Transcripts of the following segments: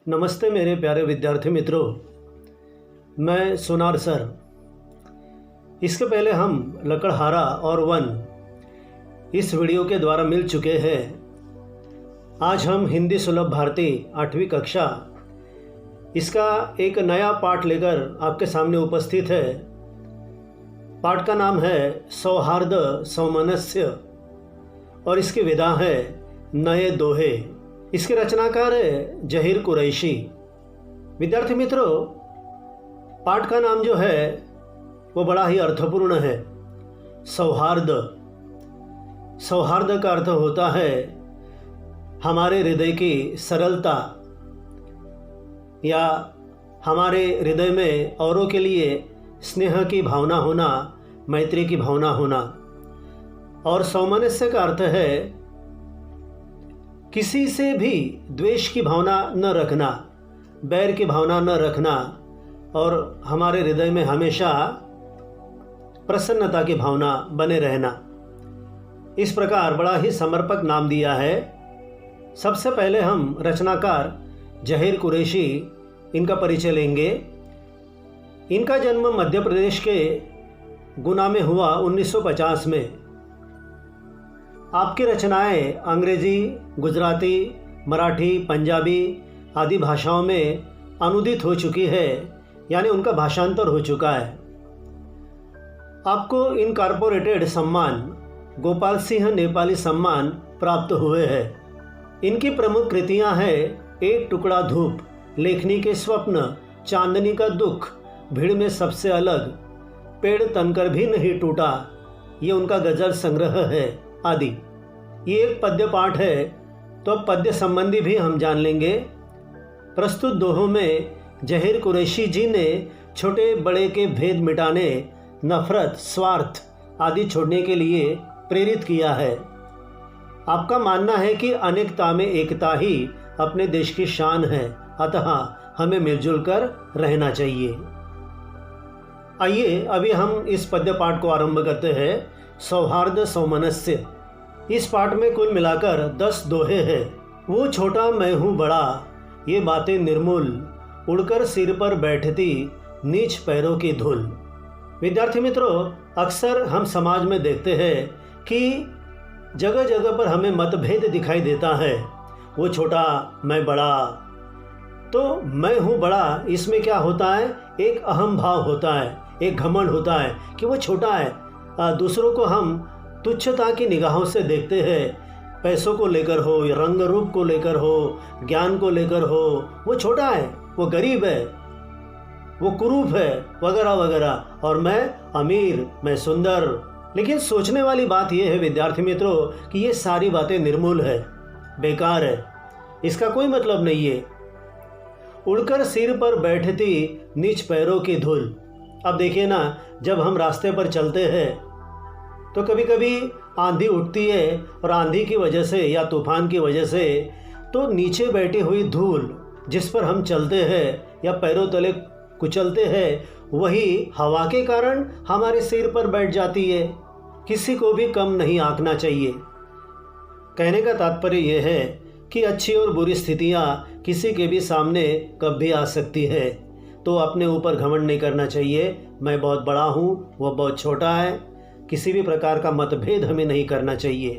नमस्ते मेरे प्यारे विद्यार्थी मित्रों, मैं सोनार सर। इसके पहले हम लकड़हारा और वन इस वीडियो के द्वारा मिल चुके हैं। आज हम हिंदी सुलभ भारती 8वीं कक्षा इसका एक नया पाठ लेकर आपके सामने उपस्थित है। पाठ का नाम है सौहार्द सौमनस्य और इसकी विधा है नए दोहे। इसके रचनाकार है जहीर कुरैशी। विद्यार्थी मित्रों, पाठ का नाम जो है वो बड़ा ही अर्थपूर्ण है। सौहार्द। सौहार्द का अर्थ होता है हमारे हृदय की सरलता या हमारे हृदय में औरों के लिए स्नेह की भावना होना, मैत्री की भावना होना। और सौमनस्य का अर्थ है किसी से भी द्वेष की भावना न रखना, बैर की भावना न रखना और हमारे हृदय में हमेशा प्रसन्नता की भावना बने रहना। इस प्रकार बड़ा ही समर्पक नाम दिया है। सबसे पहले हम रचनाकार जहीर कुरैशी इनका परिचय लेंगे। इनका जन्म मध्य प्रदेश के गुना में हुआ 1950 में। आपकी रचनाएं अंग्रेजी, गुजराती, मराठी, पंजाबी आदि भाषाओं में अनुदित हो चुकी है, यानी उनका भाषांतर हो चुका है। आपको इनकॉर्पोरेटेड सम्मान गोपाल सिंह नेपाली सम्मान प्राप्त हुए हैं। इनकी प्रमुख कृतियां हैं एक टुकड़ा धूप, लेखनी के स्वप्न, चांदनी का दुख, भीड़ में सबसे अलग, पेड़ तनकर भी नहीं टूटा, ये उनका गजल संग्रह है आदि। ये एक पद्य पाठ है, तो अब पद्य संबंधी भी हम जान लेंगे। प्रस्तुत दोहों में जहीर कुरैशी जी ने छोटे बड़े के भेद मिटाने, नफरत, स्वार्थ आदि छोड़ने के लिए प्रेरित किया है। आपका मानना है कि अनेकता में एकता ही अपने देश की शान है, अतः हमें मिलजुल कर रहना चाहिए। आइए अभी हम इस पद्य पाठ को आरंभ करते हैं। सौहार्द सौमनस्य। इस पाठ में कुल मिलाकर 10 दोहे हैं। वो छोटा मैं हूँ बड़ा, ये बातें निर्मूल, उड़कर सिर पर बैठती नीच पैरों की धूल। विद्यार्थी मित्रों, अक्सर हम समाज में देखते हैं कि जगह जगह पर हमें मतभेद दिखाई देता है। वो छोटा मैं बड़ा। तो मैं हूँ बड़ा, इसमें क्या होता है? एक अहम भाव होता है, एक घमंड होता है कि वो छोटा है। दूसरों को हम तुच्छता की निगाहों से देखते हैं, पैसों को लेकर हो, रंग रूप को लेकर हो, ज्ञान को लेकर हो। वो छोटा है, वो गरीब है, वो कुरूप है, वगैरह वगैरह, और मैं अमीर, मैं सुंदर। लेकिन सोचने वाली बात यह है विद्यार्थी मित्रों कि ये सारी बातें निर्मूल है, बेकार है, इसका कोई मतलब नहीं है। उड़कर सिर पर बैठती नीच पैरों की धूल। अब देखिए ना, जब हम रास्ते पर चलते हैं तो कभी कभी आंधी उठती है और आंधी की वजह से या तूफान की वजह से तो नीचे बैठी हुई धूल जिस पर हम चलते हैं या पैरों तले कुचलते हैं, वही हवा के कारण हमारे सिर पर बैठ जाती है। किसी को भी कम नहीं आंकना चाहिए। कहने का तात्पर्य यह है कि अच्छी और बुरी स्थितियां किसी के भी सामने कब भी आ सकती है, तो अपने ऊपर घमंड नहीं करना चाहिए। मैं बहुत बड़ा हूँ, वह बहुत छोटा है, किसी भी प्रकार का मतभेद हमें नहीं करना चाहिए।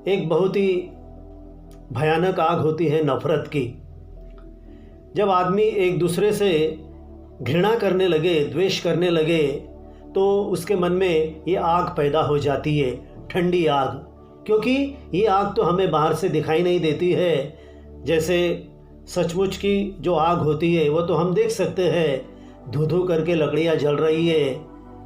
एक बहुत ही भयानक आग होती है नफरत की। जब आदमी एक दूसरे से घृणा करने लगे, द्वेष करने लगे, तो उसके मन में ये आग पैदा हो जाती है, ठंडी आग। क्योंकि ये आग तो हमें बाहर से दिखाई नहीं देती है। जैसे सचमुच की जो आग होती है वो तो हम देख सकते हैं, धू धू करके लकड़ियाँ जल रही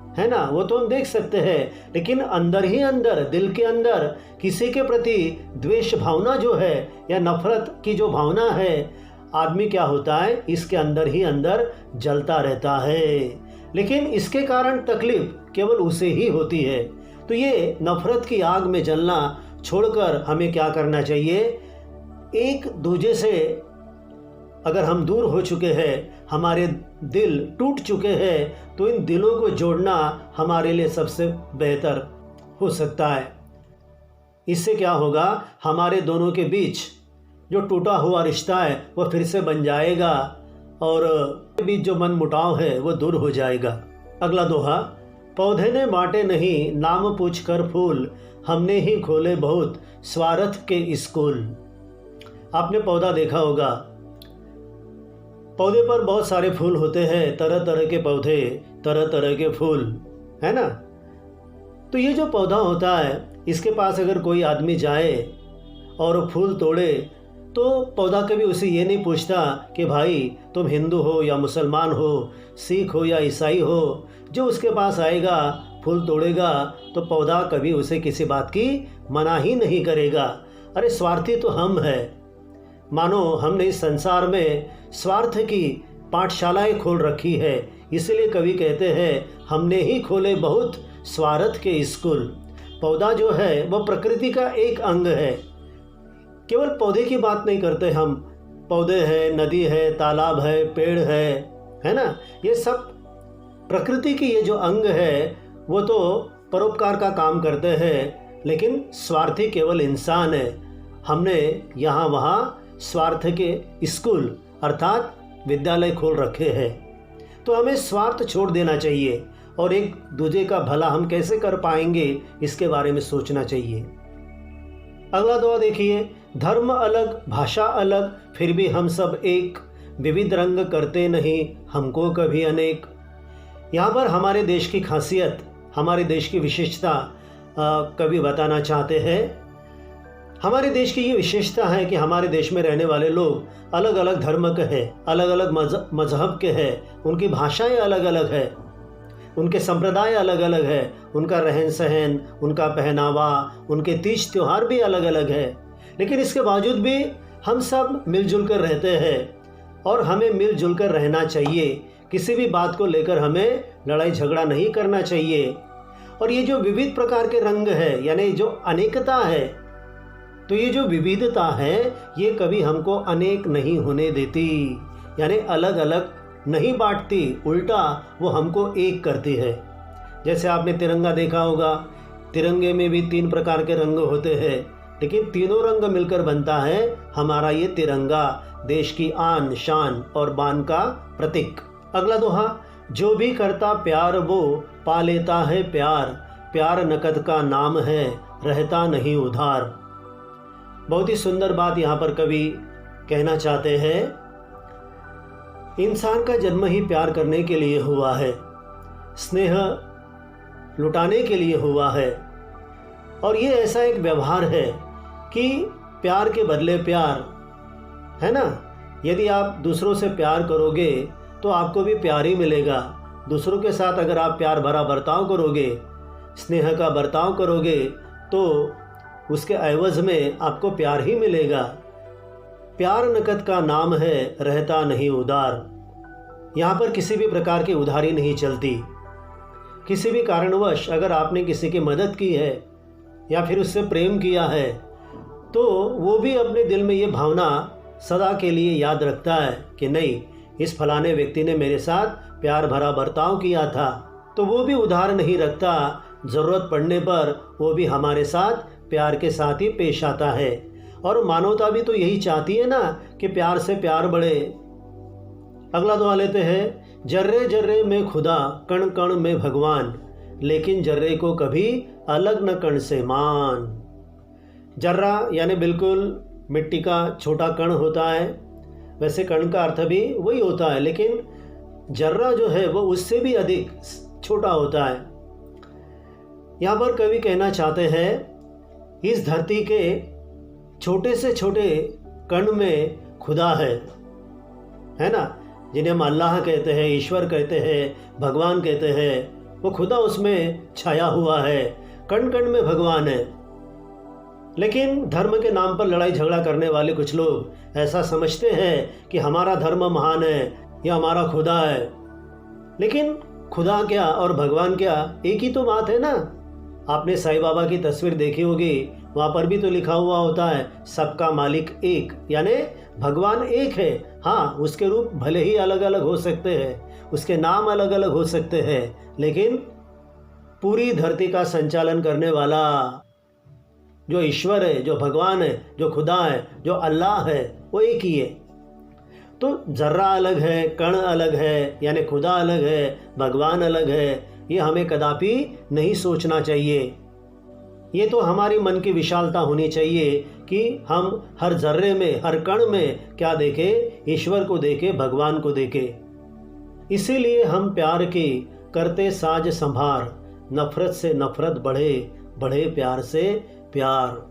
है ना, वो तो हम देख सकते हैं। लेकिन अंदर ही अंदर, दिल के अंदर किसी के प्रति द्वेष भावना जो है या नफरत की जो भावना है, आदमी क्या होता है, इसके अंदर ही अंदर जलता रहता है। लेकिन इसके कारण तकलीफ केवल उसे ही होती है। तो ये नफरत की आग में जलना छोड़कर हमें क्या करना चाहिए? एक दूजे से अगर हम दूर हो चुके हैं, हमारे दिल टूट चुके हैं, तो इन दिलों को जोड़ना हमारे लिए सबसे बेहतर हो सकता है। इससे क्या होगा, हमारे दोनों के बीच जो टूटा हुआ रिश्ता है वो फिर से बन जाएगा और बीच जो मन मुटाव है वो दूर हो जाएगा। अगला दोहा, पौधे ने बांटे नहीं नाम पूछ कर फूल, हमने ही खोले बहुत स्वार्थ के स्कूल। आपने पौधा देखा होगा, पौधे पर बहुत सारे फूल होते हैं, तरह तरह के पौधे, तरह तरह के फूल, है ना। तो ये जो पौधा होता है, इसके पास अगर कोई आदमी जाए और फूल तोड़े तो पौधा कभी उसे ये नहीं पूछता कि भाई तुम हिंदू हो या मुसलमान हो, सिख हो या ईसाई हो। जो उसके पास आएगा फूल तोड़ेगा तो पौधा कभी उसे किसी बात की मना ही नहीं करेगा। अरे स्वार्थी तो हम हैं। मानो हमने इस संसार में स्वार्थ की पाठशालाएं खोल रखी है, इसलिए कवि कहते हैं हमने ही खोले बहुत स्वार्थ के स्कूल। पौधा जो है वह प्रकृति का एक अंग है। केवल पौधे की बात नहीं करते हम, पौधे है, नदी है, तालाब है, पेड़ है ना। ये सब प्रकृति की ये जो अंग है वो तो परोपकार का काम करते हैं, लेकिन स्वार्थी केवल इंसान है। हमने यहाँ वहाँ स्वार्थ के स्कूल अर्थात विद्यालय खोल रखे हैं। तो हमें स्वार्थ छोड़ देना चाहिए और एक दूसरे का भला हम कैसे कर पाएंगे इसके बारे में सोचना चाहिए। अगला दोहा देखिए, धर्म अलग भाषा अलग फिर भी हम सब एक, विविध रंग करते नहीं हमको कभी अनेक। यहाँ पर हमारे देश की खासियत, हमारे देश की विशेषता कवि बताना चाहते हैं। हमारे देश की ये विशेषता है कि हमारे देश में रहने वाले लोग अलग अलग धर्म के हैं, अलग अलग मजहब के हैं, उनकी भाषाएं अलग अलग है, उनके संप्रदाय अलग अलग है, उनका रहन सहन, उनका पहनावा, उनके तीज त्योहार भी अलग अलग है। लेकिन इसके बावजूद भी हम सब मिलजुल कर रहते हैं और हमें मिलजुल कर रहना चाहिए। किसी भी बात को लेकर हमें लड़ाई झगड़ा नहीं करना चाहिए। और ये जो विविध प्रकार के रंग है यानी जो अनेकता है, तो ये जो विविधता है ये कभी हमको अनेक नहीं होने देती, यानी अलग अलग नहीं बांटती, उल्टा वो हमको एक करती है। जैसे आपने तिरंगा देखा होगा, तिरंगे में भी 3 प्रकार के रंग होते हैं, लेकिन तीनों रंग मिलकर बनता है हमारा ये तिरंगा, देश की आन शान और बान का प्रतीक। अगला दोहा, जो भी करता प्यार वो पा लेता है प्यार, प्यार नकद का नाम है रहता नहीं उधार। बहुत ही सुंदर बात यहाँ पर कवि कहना चाहते हैं। इंसान का जन्म ही प्यार करने के लिए हुआ है, स्नेह लुटाने के लिए हुआ है। और ये ऐसा एक व्यवहार है कि प्यार के बदले प्यार, है ना। यदि आप दूसरों से प्यार करोगे तो आपको भी प्यार ही मिलेगा। दूसरों के साथ अगर आप प्यार भरा बर्ताव करोगे, स्नेह का बर्ताव करोगे, तो उसके एवज में आपको प्यार ही मिलेगा। प्यार नकद का नाम है रहता नहीं उधार। यहाँ पर किसी भी प्रकार की उधारी नहीं चलती। किसी भी कारणवश अगर आपने किसी की मदद की है या फिर उससे प्रेम किया है, तो वो भी अपने दिल में ये भावना सदा के लिए याद रखता है कि नहीं, इस फलाने व्यक्ति ने मेरे साथ प्यार भरा बर्ताव किया था, तो वो भी उधार नहीं रखता। ज़रूरत पड़ने पर वो भी हमारे साथ प्यार के साथ ही पेश आता है। और मानवता भी तो यही चाहती है ना कि प्यार से प्यार बढ़े। अगला दुआ लेते हैं, जर्रे जर्रे में खुदा कण कण में भगवान, लेकिन जर्रे को कभी अलग न कण से मान। जर्रा यानी बिल्कुल मिट्टी का छोटा कण होता है। वैसे कण का अर्थ भी वही होता है, लेकिन जर्रा जो है वो उससे भी अधिक छोटा होता है। यहाँ पर कवि कहना चाहते हैं, इस धरती के छोटे से छोटे कण में खुदा है ना, जिन्हें हम अल्लाह कहते हैं, ईश्वर कहते हैं, भगवान कहते हैं। वो खुदा उसमें छाया हुआ है, कण कण में भगवान है। लेकिन धर्म के नाम पर लड़ाई झगड़ा करने वाले कुछ लोग ऐसा समझते हैं कि हमारा धर्म महान है या हमारा खुदा है। लेकिन खुदा क्या और भगवान क्या, एक ही तो बात है ना। आपने साईं बाबा की तस्वीर देखी होगी, वहाँ पर भी तो लिखा हुआ होता है सबका मालिक एक, यानी भगवान एक है। हाँ, उसके रूप भले ही अलग अलग हो सकते हैं, उसके नाम अलग अलग हो सकते हैं, लेकिन पूरी धरती का संचालन करने वाला जो ईश्वर है, जो भगवान है, जो खुदा है, जो अल्लाह है, वो एक ही है। तो जर्रा अलग है, कण अलग है, यानी खुदा अलग है, भगवान अलग है, ये हमें कदापि नहीं सोचना चाहिए। ये तो हमारी मन की विशालता होनी चाहिए कि हम हर जर्रे में, हर कण में क्या देखें? ईश्वर को देखें, भगवान को देखें। इसीलिए हम प्यार की करते साज संभार, नफरत से नफरत बढ़े, बढ़े प्यार से प्यार।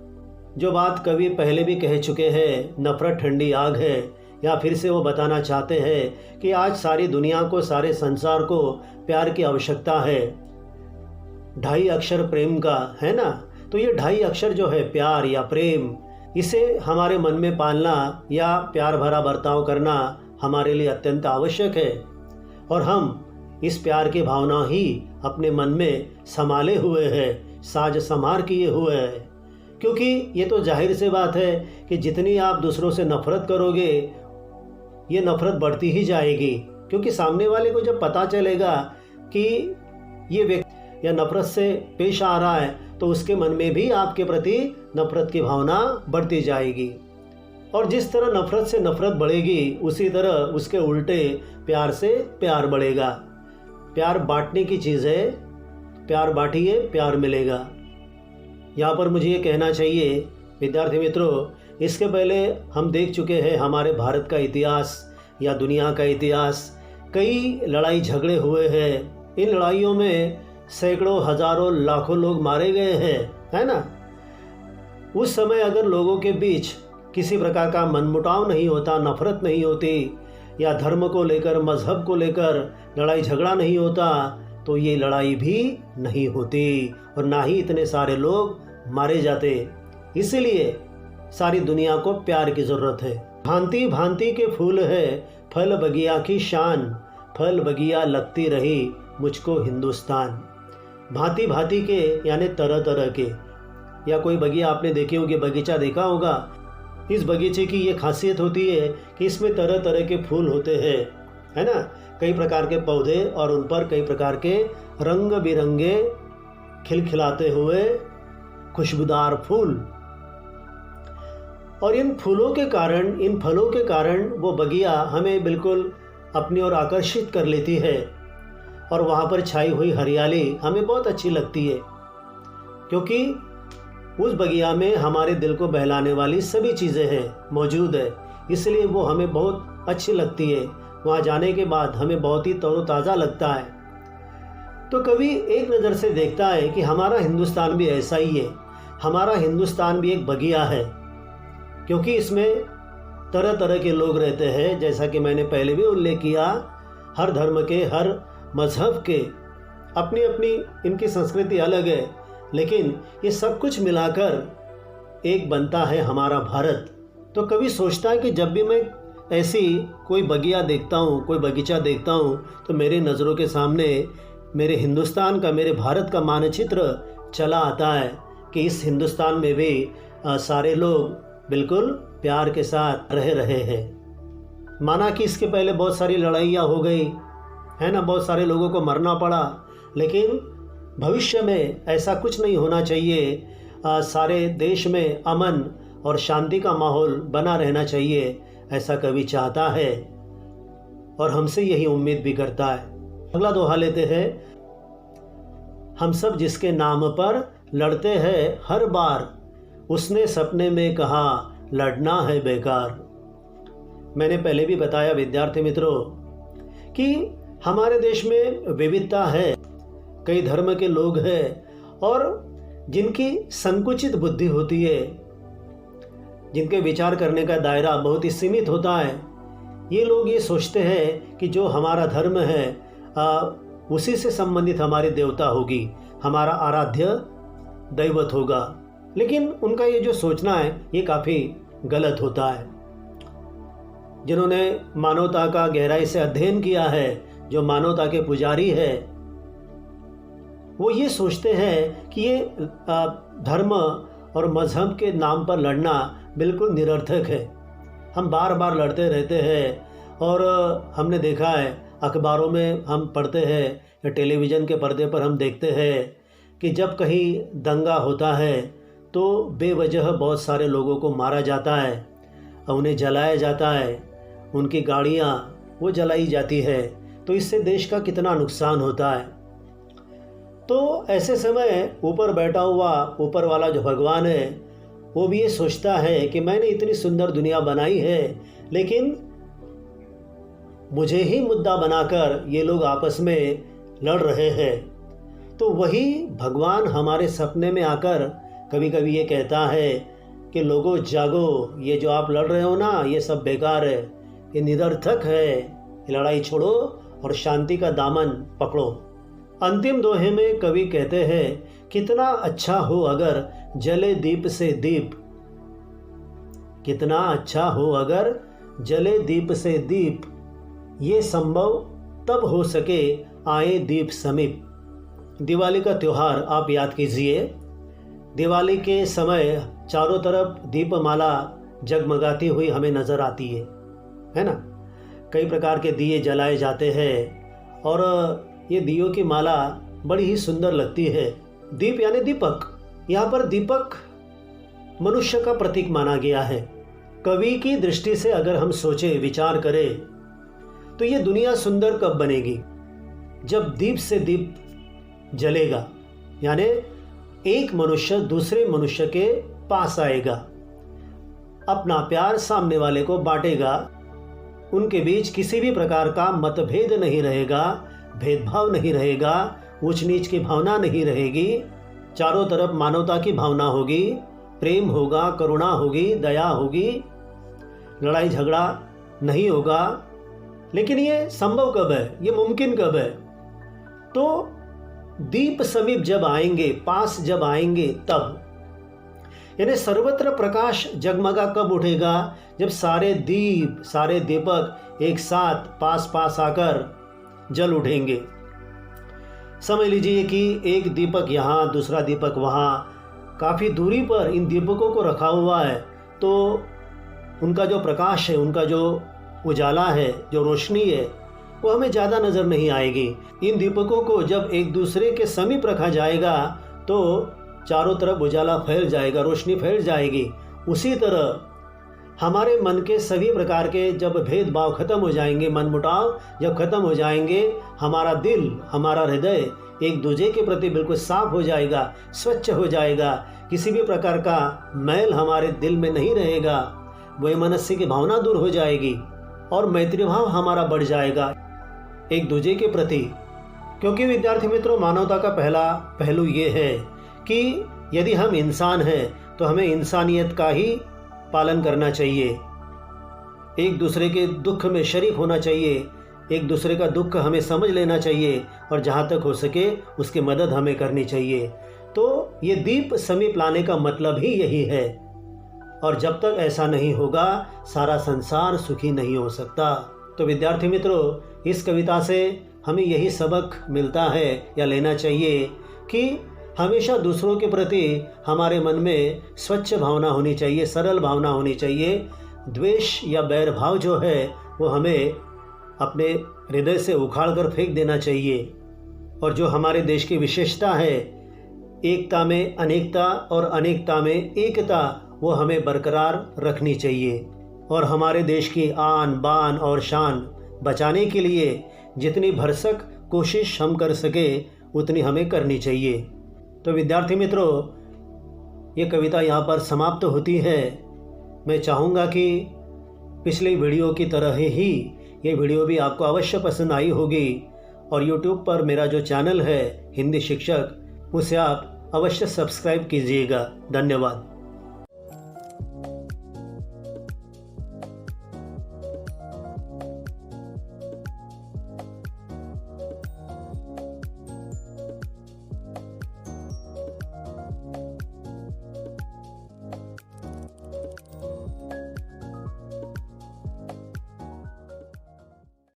जो बात कवि पहले भी कह चुके हैं, नफरत ठंडी आग है, या फिर से वो बताना चाहते हैं कि आज सारी दुनिया को, सारे संसार को प्यार की आवश्यकता है। 2.5 अक्षर प्रेम का है ना, तो ये 2.5 अक्षर जो है प्यार या प्रेम, इसे हमारे मन में पालना या प्यार भरा बर्ताव करना हमारे लिए अत्यंत आवश्यक है। और हम इस प्यार की भावना ही अपने मन में संभाले हुए हैं, साज संभार किए हुए हैं। क्योंकि ये तो जाहिर सी बात है कि जितनी आप दूसरों से नफरत करोगे, ये नफरत बढ़ती ही जाएगी। क्योंकि सामने वाले को जब पता चलेगा कि ये व्यक्ति या नफरत से पेश आ रहा है, तो उसके मन में भी आपके प्रति नफरत की भावना बढ़ती जाएगी। और जिस तरह नफरत से नफरत बढ़ेगी, उसी तरह उसके उल्टे प्यार से प्यार बढ़ेगा। प्यार बांटने की चीज़ है, प्यार बांटिए, प्यार मिलेगा। यहाँ पर मुझे ये कहना चाहिए विद्यार्थी मित्रों, इसके पहले हम देख चुके हैं हमारे भारत का इतिहास या दुनिया का इतिहास। कई लड़ाई झगड़े हुए हैं। इन लड़ाइयों में सैकड़ों, हजारों, लाखों लोग मारे गए हैं, है ना। उस समय अगर लोगों के बीच किसी प्रकार का मनमुटाव नहीं होता, नफरत नहीं होती, या धर्म को लेकर, मजहब को लेकर लड़ाई झगड़ा नहीं होता, तो ये लड़ाई भी नहीं होती और ना ही इतने सारे लोग मारे जाते। इसीलिए सारी दुनिया को प्यार की ज़रूरत है। भांति भांति के फूल है, फल बगिया की शान, फल बगिया लगती रही मुझको हिंदुस्तान। भांति भांति के यानी तरह तरह के, या कोई बगिया आपने देखी होगी, बगीचा देखा होगा। इस बगीचे की ये खासियत होती है कि इसमें तरह तरह के फूल होते हैं, है ना। कई प्रकार के पौधे और उन पर कई प्रकार के रंग बिरंगे खिलखिलाते हुए खुशबूदार फूल। और इन फूलों के कारण, इन फलों के कारण वो बगिया हमें बिल्कुल अपनी ओर आकर्षित कर लेती है। और वहाँ पर छाई हुई हरियाली हमें बहुत अच्छी लगती है, क्योंकि उस बगिया में हमारे दिल को बहलाने वाली सभी चीज़ें हैं, मौजूद है। इसलिए वो हमें बहुत अच्छी लगती है। वहाँ जाने के बाद हमें बहुत ही तरोताज़ा लगता है। तो कवि एक नज़र से देखता है कि हमारा हिंदुस्तान भी ऐसा ही है। हमारा हिंदुस्तान भी एक बगिया है, क्योंकि इसमें तरह तरह के लोग रहते हैं। जैसा कि मैंने पहले भी उल्लेख किया, हर धर्म के, हर मजहब के अपनी अपनी इनकी संस्कृति अलग है, लेकिन ये सब कुछ मिलाकर एक बनता है हमारा भारत। तो कवि सोचता है कि जब भी मैं ऐसी कोई बगिया देखता हूँ, कोई बगीचा देखता हूँ, तो मेरी नज़रों के सामने मेरे हिंदुस्तान का, मेरे भारत का मानचित्र चला आता है कि इस हिंदुस्तान में भी सारे लोग बिल्कुल प्यार के साथ रह रहे हैं। माना कि इसके पहले बहुत सारी लड़ाइयाँ हो गई, है ना, बहुत सारे लोगों को मरना पड़ा, लेकिन भविष्य में ऐसा कुछ नहीं होना चाहिए। सारे देश में अमन और शांति का माहौल बना रहना चाहिए, ऐसा कवि चाहता है और हमसे यही उम्मीद भी करता है। अगला दोहा लेते हैं। हम सब जिसके नाम पर लड़ते हैं हर बार, उसने सपने में कहा लड़ना है बेकार। मैंने पहले भी बताया विद्यार्थी मित्रों कि हमारे देश में विविधता है, कई धर्म के लोग हैं और जिनकी संकुचित बुद्धि होती है, जिनके विचार करने का दायरा बहुत ही सीमित होता है। ये लोग ये सोचते हैं कि जो हमारा धर्म है उसी से संबंधित हमारी देवता होगी, हमारा आराध्य दैवत होगा। लेकिन उनका ये जो सोचना है ये काफ़ी गलत होता है। जिन्होंने मानवता का गहराई से अध्ययन किया है, जो मानवता के पुजारी है, वो ये सोचते हैं कि ये धर्म और मजहब के नाम पर लड़ना बिल्कुल निरर्थक है। हम बार बार लड़ते रहते हैं और हमने देखा है, अखबारों में हम पढ़ते हैं या टेलीविज़न के पर्दे पर हम देखते हैं कि जब कहीं दंगा होता है तो बेवजह बहुत सारे लोगों को मारा जाता है, उन्हें जलाया जाता है, उनकी गाड़ियाँ वो जलाई जाती है, तो इससे देश का कितना नुकसान होता है। तो ऐसे समय ऊपर बैठा हुआ ऊपर वाला जो भगवान है वो भी ये सोचता है कि मैंने इतनी सुंदर दुनिया बनाई है, लेकिन मुझे ही मुद्दा बनाकर ये लोग आपस में लड़ रहे हैं। तो वही भगवान हमारे सपने में आकर कभी कभी ये कहता है कि लोगों जागो, ये जो आप लड़ रहे हो ना ये सब बेकार है, ये निरर्थक है, ये लड़ाई छोड़ो और शांति का दामन पकड़ो। अंतिम दोहे में कवि कहते हैं कितना अच्छा हो अगर जले दीप से दीप, कितना अच्छा हो अगर जले दीप से दीप, ये संभव तब हो सके आए दीप समीप। दिवाली का त्यौहार आप याद कीजिए। दिवाली के समय चारों तरफ दीपमाला जगमगाती हुई हमें नज़र आती है ना। कई प्रकार के दिए जलाए जाते हैं और ये दियों की माला बड़ी ही सुंदर लगती है। दीप यानी दीपक, यहाँ पर दीपक मनुष्य का प्रतीक माना गया है। कवि की दृष्टि से अगर हम सोचें, विचार करें, तो ये दुनिया सुंदर कब बनेगी? जब दीप से दीप जलेगा, यानी एक मनुष्य दूसरे मनुष्य के पास आएगा, अपना प्यार सामने वाले को बांटेगा, उनके बीच किसी भी प्रकार का मतभेद नहीं रहेगा, भेदभाव नहीं रहेगा, ऊंच नीच की भावना नहीं रहेगी, चारों तरफ मानवता की भावना होगी, प्रेम होगा, करुणा होगी, दया होगी, लड़ाई झगड़ा नहीं होगा। लेकिन ये संभव कब है, ये मुमकिन कब है? तो दीप समीप जब आएंगे, पास जब आएंगे तब, यानी सर्वत्र प्रकाश जगमगा कब उठेगा? जब सारे दीप, सारे दीपक एक साथ पास पास आकर जल उठेंगे। समझ लीजिए कि एक दीपक यहाँ, दूसरा दीपक वहाँ, काफ़ी दूरी पर इन दीपकों को रखा हुआ है, तो उनका जो प्रकाश है, उनका जो उजाला है, जो रोशनी है, वो हमें ज़्यादा नज़र नहीं आएगी। इन दीपकों को जब एक दूसरे के समीप रखा जाएगा तो चारों तरफ उजाला फैल जाएगा, रोशनी फैल जाएगी। उसी तरह हमारे मन के सभी प्रकार के जब भेदभाव खत्म हो जाएंगे, मनमुटाव जब खत्म हो जाएंगे, हमारा दिल, हमारा हृदय एक दूसरे के प्रति बिल्कुल साफ हो जाएगा, स्वच्छ हो जाएगा, किसी भी प्रकार का मैल हमारे दिल में नहीं रहेगा, वैमनस्य की भावना दूर हो जाएगी और मैत्री भाव हमारा बढ़ जाएगा एक दूसरे के प्रति। क्योंकि विद्यार्थी मित्रों, मानवता का पहला पहलू ये है कि यदि हम इंसान हैं तो हमें इंसानियत का ही पालन करना चाहिए, एक दूसरे के दुख में शरीक होना चाहिए, एक दूसरे का दुख हमें समझ लेना चाहिए और जहाँ तक हो सके उसकी मदद हमें करनी चाहिए। तो ये दीप समीप लाने का मतलब ही यही है, और जब तक ऐसा नहीं होगा सारा संसार सुखी नहीं हो सकता। तो विद्यार्थी मित्रों, इस कविता से हमें यही सबक मिलता है या लेना चाहिए कि हमेशा दूसरों के प्रति हमारे मन में स्वच्छ भावना होनी चाहिए, सरल भावना होनी चाहिए। द्वेष या बैर भाव जो है वो हमें अपने हृदय से उखाड़ कर फेंक देना चाहिए। और जो हमारे देश की विशेषता है, एकता में अनेकता और अनेकता में एकता, वो हमें बरकरार रखनी चाहिए। और हमारे देश की आन बान और शान बचाने के लिए जितनी भरसक कोशिश हम कर सके उतनी हमें करनी चाहिए। तो विद्यार्थी मित्रों, ये कविता यहाँ पर समाप्त होती है। मैं चाहूँगा कि पिछली वीडियो की तरह ही ये वीडियो भी आपको अवश्य पसंद आई होगी, और YouTube पर मेरा जो चैनल है हिंदी शिक्षक, उसे आप अवश्य सब्सक्राइब कीजिएगा। धन्यवाद।